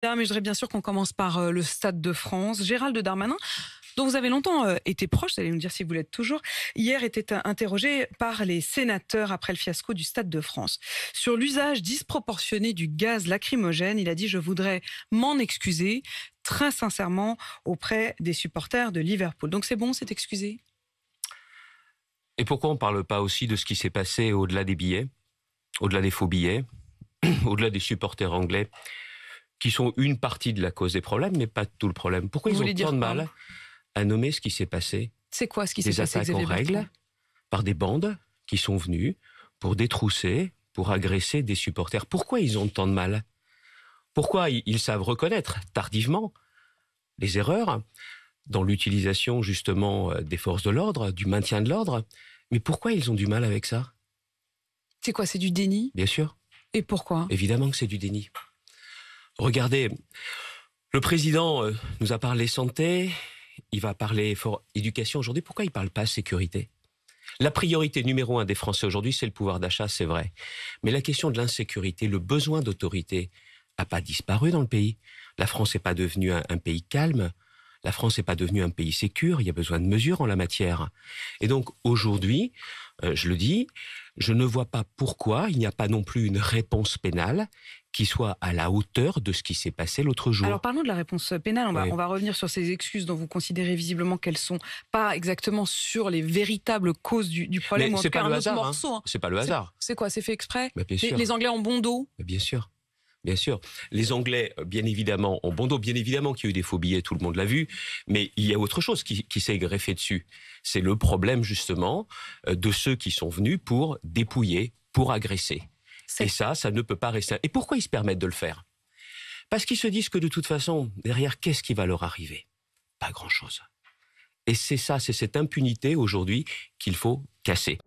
Ah, mais je voudrais bien sûr qu'on commence par le Stade de France. Gérald Darmanin, dont vous avez longtemps été proche, vous allez nous dire si vous l'êtes toujours, hier était interrogé par les sénateurs après le fiasco du Stade de France. Sur l'usage disproportionné du gaz lacrymogène, il a dit « Je voudrais m'en excuser très sincèrement auprès des supporters de Liverpool ». Donc c'est bon, c'est excusé? Et pourquoi on ne parle pas aussi de ce qui s'est passé au-delà des billets, au-delà des faux billets, au-delà des supporters anglais, qui sont une partie de la cause des problèmes, mais pas tout le problème? Pourquoi Vous ils ont voulez tant dire de quoi? mal à nommer ce qui s'est passé? C'est quoi ce qui s'est Des passé, attaques en Xavier Bertrand? règle, par des bandes qui sont venues pour détrousser, pour agresser des supporters. Pourquoi ils ont tant de mal? Pourquoi ils savent reconnaître tardivement les erreurs dans l'utilisation justement des forces de l'ordre, du maintien de l'ordre? Mais pourquoi ils ont du mal avec ça? C'est quoi, c'est du déni? Bien sûr, Et pourquoi? évidemment que c'est du déni. Regardez, le président nous a parlé santé, il va parler éducation aujourd'hui. Pourquoi il ne parle pas sécurité? La priorité numéro 1 des Français aujourd'hui, c'est le pouvoir d'achat, c'est vrai. Mais la question de l'insécurité, le besoin d'autorité n'a pas disparu dans le pays. La France n'est pas devenue un pays calme. La France n'est pas devenue un pays sécure. Il y a besoin de mesures en la matière. Et donc aujourd'hui, je le dis, je ne vois pas pourquoi il n'y a pas non plus une réponse pénale qui soit à la hauteur de ce qui s'est passé l'autre jour. Alors parlons de la réponse pénale, Oui. on va revenir sur ces excuses dont vous considérez visiblement qu'elles sont pas exactement sur les véritables causes du problème, Mais ou en c'est tout cas pas un le autre hasard. morceau. C'est pas le hasard. C'est quoi, c'est fait exprès? Bien sûr. Les Anglais ont bon dos? Bien sûr. Bien sûr. Les Anglais, bien évidemment, ont bon dos. Bien évidemment qu'il y a eu des faux billets, tout le monde l'a vu. Mais il y a autre chose qui s'est greffé dessus. C'est le problème, justement, de ceux qui sont venus pour dépouiller, pour agresser. Et ça ne peut pas rester. Et pourquoi ils se permettent de le faire? Parce qu'ils se disent que de toute façon, derrière, qu'est-ce qui va leur arriver? Pas grand-chose. Et c'est ça, c'est cette impunité aujourd'hui qu'il faut casser.